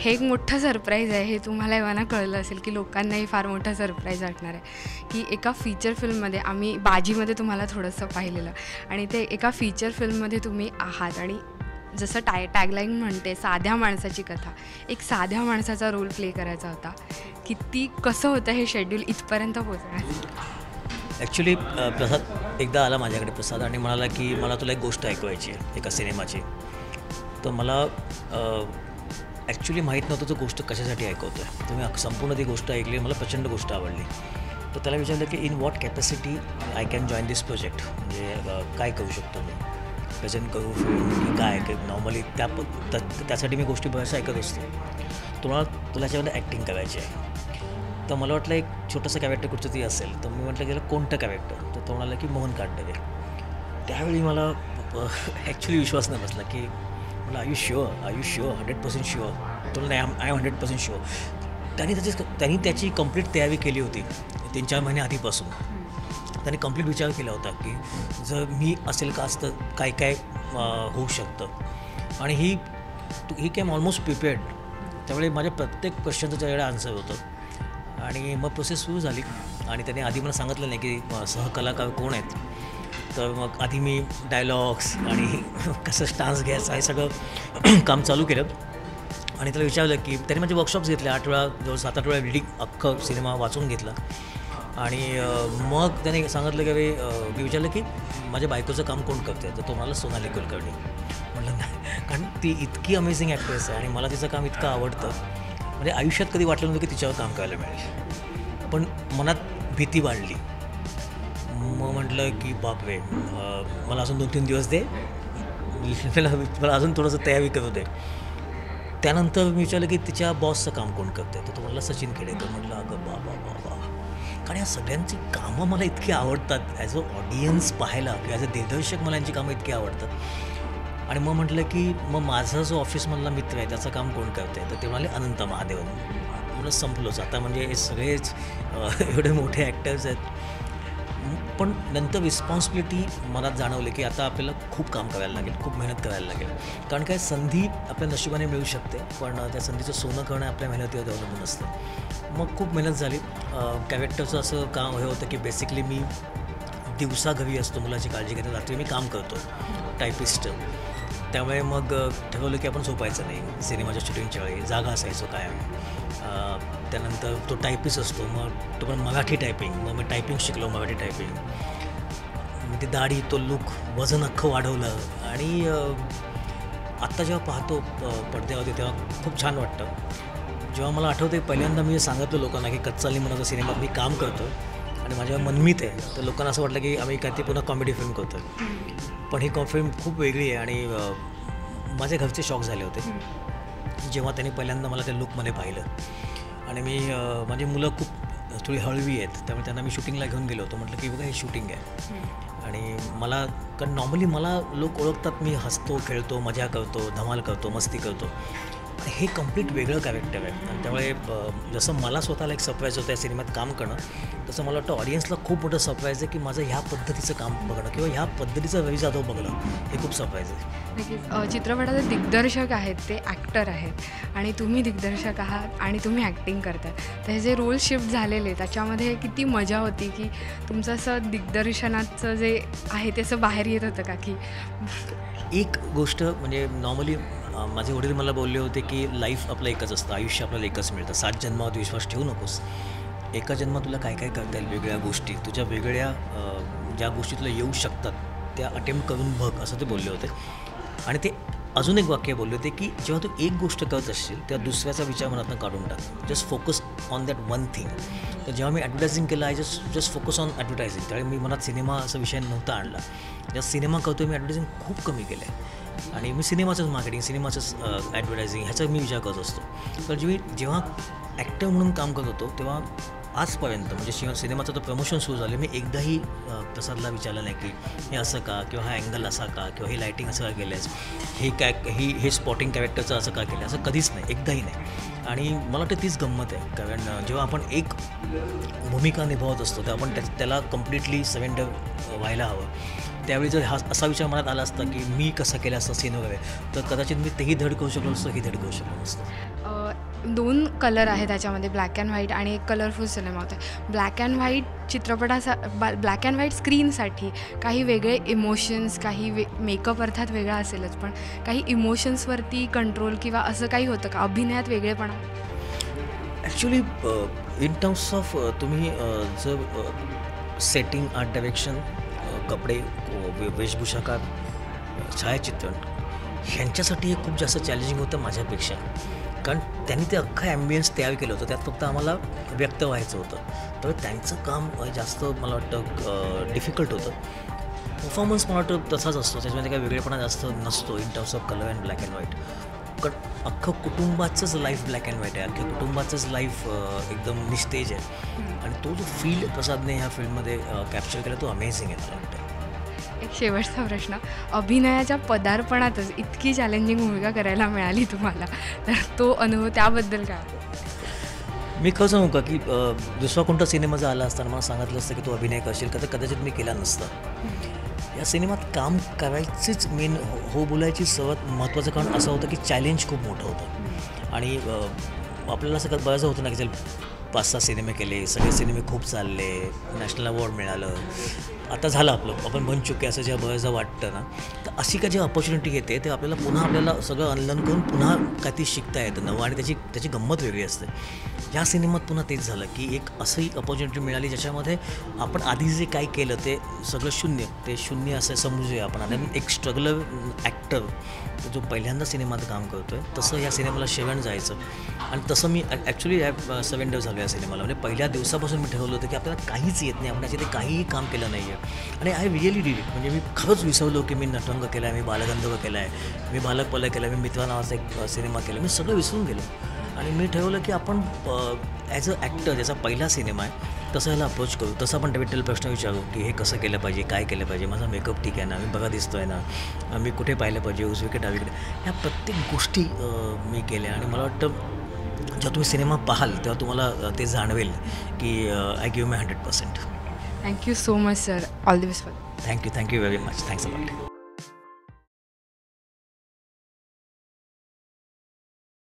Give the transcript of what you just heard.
हे एक मोठं सरप्राईज आहे. हे तुम्हाला एव्हाना कळलं असेल की लोकांनाही फार मोठं सरप्राईज वाटणार आहे की एका फीचर फिल्ममध्ये आम्ही बाजीमध्ये तुम्हाला थोडंसं पाहिलेलं आणि ते एका फीचर फिल्ममध्ये तुम्ही आहात आणि जसं टॅगलाईन म्हणते साध्या माणसाची कथा, एक साध्या माणसाचा रोल प्ले करायचा होता. किती कसं होतं हे शेड्यूल इथपर्यंत पोहोचण्याचं? ॲक्च्युली प्रसाद एकदा आला माझ्याकडे प्रसाद आणि म्हणाला की मला तुला एक गोष्ट ऐकवायची आहे एका सिनेमाची. तर मला ॲक्च्युली माहीत नव्हतं तो गोष्ट कशासाठी ऐकवतो आहे. तर मी संपूर्ण ती गोष्ट ऐकली, मला प्रचंड गोष्ट आवडली. तर त्याला विचारलं की in what capacity I can join this project, म्हणजे काय करू शकतो मी, प्रेझेंट करू की काय की नॉर्मली त्यासाठी मी गोष्टी बऱ्याचशा ऐकत असतो. तुला ह्याच्यामध्ये ॲक्टिंग करायची आहे. तर मला वाटलं एक छोटंसं कॅरेक्टर कुठचं तरी असेल. तर मी म्हटलं गेलं कोणतं कॅरेक्टर, तर तो म्हणाला की मोहन काटडे. त्यावेळी मला ॲक्च्युली विश्वास नाही बसला की मला आय यू शुअर 100% शुअर. तुला नाही आय 100% शुअर. त्यांनी त्याची कंप्लीट तयारी केली होती 3-4 महिने आधीपासून. त्याने कंप्लीट विचार केला होता की जर मी असेल का असतं काय काय होऊ शकतं. आणि ही कॅम ऑलमोस्ट प्रिपेअर्ड. त्यामुळे माझ्या प्रत्येक क्वेश्चनचं त्याच्याकडे आन्सर होतं. आणि मग प्रोसेस सुरू झाली आणि त्याने आधी मला सांगितलं नाही की सहकलाकार कोण आहेत. तर मग आधी मी डायलॉग्स आणि कसं स्टान्स घ्यायचा हे सगळं काम चालू केलं. आणि त्याला विचारलं की त्याने माझे वर्कशॉप्स घेतले 8 वेळा, जवळ 7-8 वेळा रीडिंग अख्खं सिनेमा वाचून घेतला. आणि मग त्याने सांगितलं की मी विचारलं की माझ्या बायकोचं काम कोण करते. तर तो मला सोनाली कुलकर्णी. म्हटलं नाही, कारण ती इतकी अमेझिंग ॲक्ट्रेस आहे आणि मला तिचं काम इतकं आवडतं. म्हणजे आयुष्यात कधी वाटलं नव्हतं की तिच्यावर काम करायला मिळेल. पण मनात भीती वाढली. मग म्हटलं की बापरे, मला अजून 2-3 दिवस दे, मला अजून थोडंसं तयारी करू दे. त्यानंतर मी विचारलं की तिच्या बॉसचं काम कोण करते. तर तो म्हटलं सचिन खेडेकर. म्हटलं अगं बाबा. कारण या सगळ्यांची कामं मला इतकी आवडतात. ॲज अ ऑडियन्स पाहायला किंवा ॲज अ दिग्दर्शक मला यांची कामं इतकी आवडतात. आणि मग म्हटलं की मग माझा जो ऑफिसमधला मित्र आहे त्याचं काम कोण करते. तर ते म्हणाले अनंत महादेवन. म्हणून संपलोच आता, म्हणजे हे सगळेच एवढे मोठे ॲक्टर्स आहेत. पण नंतर रिस्पॉन्सिबिलिटी मनात जाणवली की आता आपल्याला खूप काम करायला लागेल, खूप मेहनत करायला लागेल. कारण काय संधी आपल्या नशिबाने मिळू शकते, पण त्या संधीचं सोनं करणं आपल्या मेहनतीवर अवलंबून असतं. मग खूप मेहनत झाली. कॅरेक्टरचं असं काम हे होतं की बेसिकली मी दिवसा घरी असतो, मुलाची काळजी घेतो, रात्री मी काम करतो टायपिस्ट. त्यामुळे मग ठरवलं की आपण झोपायचं नाही सिनेमाच्या शूटिंगच्या वेळी, जागा असायचो कायम. त्यानंतर तो टायपिस्ट असतो, मग तो पण मराठी टायपिंग. मग मी टायपिंग शिकलो, मराठी टायपिंग. मग ती दाढी, तो लुक, वजन अख्खं वाढवलं. आणि आत्ता जेव्हा पाहतो पडद्यावरती तेव्हा खूप छान वाटतं. जेव्हा मला आठवते पहिल्यांदा मी सांगितलं लोकांना की कच्चाली मनाचा सिनेमात मी काम करतो आणि माझ्यावर मनमीत आहे, तर लोकांना असं वाटलं की आम्ही काय ते पुन्हा कॉमेडी फिल्म करतो. पण ही फिल्म खूप वेगळी आहे. आणि माझे घरचे शॉक झाले होते जेव्हा त्यांनी पहिल्यांदा मला त्या लुकमध्ये पाहिलं. आणि माझी मुलं खूप थोडी हळवी आहेत, त्यामुळे त्यांना मी शूटिंगला घेऊन गेलो होतो. म्हटलं की बघा हे शूटिंग आहे. आणि मला, कारण नॉर्मली मला लोक ओळखतात, मी हसतो, खेळतो, मजा करतो, धमाल करतो, मस्ती करतो. हे कम्प्लीट वेगळं कॅरेक्टर आहे. आणि त्यामुळे जसं मला स्वतःला एक सरप्राईज होतं या सिनेमात काम करणं, तसं मला वाटतं ऑडियन्सला खूप मोठं सरप्राईज आहे की माझं ह्या पद्धतीचं काम बघणं किंवा ह्या पद्धतीचं रवी जाधव बघणं हे खूप सरप्राईज आहे. नक्कीच. चित्रपटाचे दिग्दर्शक आहेत, ते ॲक्टर आहेत आणि तुम्ही दिग्दर्शक आहात आणि तुम्ही ॲक्टिंग करतात. तर हे जे रोल शिफ्ट झालेले त्याच्यामध्ये किती मजा होती की तुमचं असं दिग्दर्शनाचं जे आहे ते असं बाहेर येत होतं का? की एक गोष्ट म्हणजे नॉर्मली माझे वडील मला बोलले होते की लाईफ आपलं एकच असतं, आयुष्य आपल्याला एकच मिळतं. 7 जन्मावर विश्वास ठेवू नकोस. एका जन्मात तुला काय काय करता येईल, वेगळ्या गोष्टी, तुझ्या वेगळ्या ज्या गोष्टी तुला येऊ शकतात त्या अटेम्प्ट करून बघ, असं ते बोलले होते. आणि ते अजून एक वाक्य बोलले होते की जेव्हा तू एक गोष्ट करत असशील तेव्हा दुसऱ्याचा विचार मनातून काढून टाक. Just focus on that one thing. तर जेव्हा मी ॲडव्हर्टायझिंग केलं, I just focus on advertising. त्यावेळी मी मनात सिनेमा असा विषय नव्हता आणला. जेव्हा सिनेमा करतो मी ॲडव्हर्टायझिंग खूप कमी केलं आहे. आणि मी सिनेमाचंच मार्केटिंग, सिनेमाचंच ॲडव्हर्टायझिंग ह्याचा मी विचार करत असतो. तर जेव्हा ॲक्टर म्हणून काम करत होतो तेव्हा आजपर्यंत म्हणजे सिनेमाचं तर प्रमोशन सुरू झालं, मी एकदाही प्रसादला विचारलं नाही की हे असं का, किंवा हा अँगल असा का, किंवा हे लायटिंग असं का केलं आहेस, हे स्पॉटिंग कॅरेक्टरचं असं का केलं, असं कधीच नाही, एकदाही नाही. आणि मला वाटतं तीच गंमत आहे. कारण जेव्हा आपण एक भूमिका निभावत असतो तेव्हा आपण त्याला कम्प्लिटली सरेंडर व्हायला हवं. त्यावेळी जर असा विचार मनात आला असता की मी कसं केलं असतं सीन वगैरे, तर कदाचित मी तेही धड करू शकलो नसतो, ही धड करू शकलो नसतं. 2 कलर आहे त्याच्यामध्ये, ब्लॅक अँड व्हाईट आणि एक कलरफुल सिनेमा होता. Black and white black and white स्क्रीनसाठी काही वेगळे इमोशन्स, काही मेकअप अर्थात वेगळा असेलच, पण काही इमोशन्सवरती कंट्रोल किंवा असं काही होतं का अभिनयात वेगळेपणा? ॲक्च्युली इन टर्म्स ऑफ तुम्ही जर सेटिंग, आर्ट डायरेक्शन, कपडे, वेशभूषाकार, छायाचित्रण ह्यांच्यासाठी हे खूप जास्त चॅलेंजिंग होतं माझ्यापेक्षा. कारण त्यांनी ते अख्खं ॲम्बियन्स तयार केलं होतं, त्यात फक्त आम्हाला व्यक्त व्हायचं होतं. तर त्यांचं काम जास्त मला वाटतं डिफिकल्ट होतं. परफॉर्मन्स मला वाटतं तसाच असतो, त्याच्यामध्ये काही वेगळेपणा जास्त नसतो in terms of colour and black and white. कारण अख्खं कुटुंबाचंच लाईफ ब्लॅक अँड व्हाईट आहे, अख्ख्या कुटुंबाचंच लाईफ एकदम निस्तेज आहे. आणि तो जो फील प्रसादने ह्या फिल्ममध्ये कॅप्चर केला तो अमेझिंग आहे मला वाटतं. एक शेवटचा प्रश्न, अभिनयाच्या पदार्पणातच इतकी चॅलेंजिंग भूमिका करायला मिळाली तुम्हाला, तर तो अनुभव त्याबद्दल काय? मी खरं सांगू का की दुसरा कोणता सिनेमा जर आला असताना मला सांगितलं असतं की तो अभिनय करशील का, तर कदाचित मी केला नसता. या सिनेमात काम करायचीच मेन हो बोलायची सर्वात महत्त्वाचं कारण असं होतं की चॅलेंज खूप मोठं होतं. आणि आपल्याला असं बऱ्याच होतं ना की चल 5-6 सिनेमे केले, सगळे सिनेमे खूप चालले, नॅशनल अवॉर्ड मिळालं, आता झालं आपलं, आपण बन चुके असं जेव्हा बऱ्याचदा वाटतं ना, तर अशी का जी अपॉर्च्युनिटी येते ते आपल्याला सगळं अनलर्न करून पुन्हा काहीतरी शिकता येतं नवं, आणि त्याची गंमत वेगळी असते. या सिनेमात पुन्हा तेच झालं की एक असंही अपॉर्च्युनिटी मिळाली ज्याच्यामध्ये आपण आधी जे काही केलं ते सगळं शून्य असं समजूया आपण. आणि एक स्ट्रगलर ॲक्टर जो पहिल्यांदा सिनेमात काम करतो आहे तसं या सिनेमाला शेवण जायचं. आणि तसं मी ॲक्च्युली 7 डेज झालो या सिनेमाला. म्हणजे पहिल्या दिवसापासून मी ठरवलं होतं की आपल्याला काहीच येत नाही, आपण याच्यात काहीही काम केलं नाही आहे. आणि आय रिअली डिड इट. म्हणजे मी खरंच विसरलो की मी नटरंग केला आहे, मी बालगंधर्व केला आहे, मी बालक पलक केला आहे, मी मित्रा नावाचा एक सिनेमा केला, मी सगळं विसरून गेलो. आणि मी ठरवलं की आपण ॲज अ ॲक्टर, ज्याचा पहिला सिनेमा आहे तसं ह्याला अप्रोच करू. तसं आपण त्याला प्रश्न विचारू की हे कसं केलं पाहिजे, काय केलं पाहिजे, माझा मेकअप ठीक आहे ना, मी बघा दिसतो आहे ना, मी कुठे पाहिलं पाहिजे, उजवीकडे डावीकडे, ह्या प्रत्येक गोष्टी मी केल्या. आणि मला वाटतं जेव्हा तुम्ही सिनेमा पाहाल तेव्हा तुम्हाला ते जाणवेल की I give my 100%. Thank you so much sir, all the best for. Thank you very much. Thanks a lot.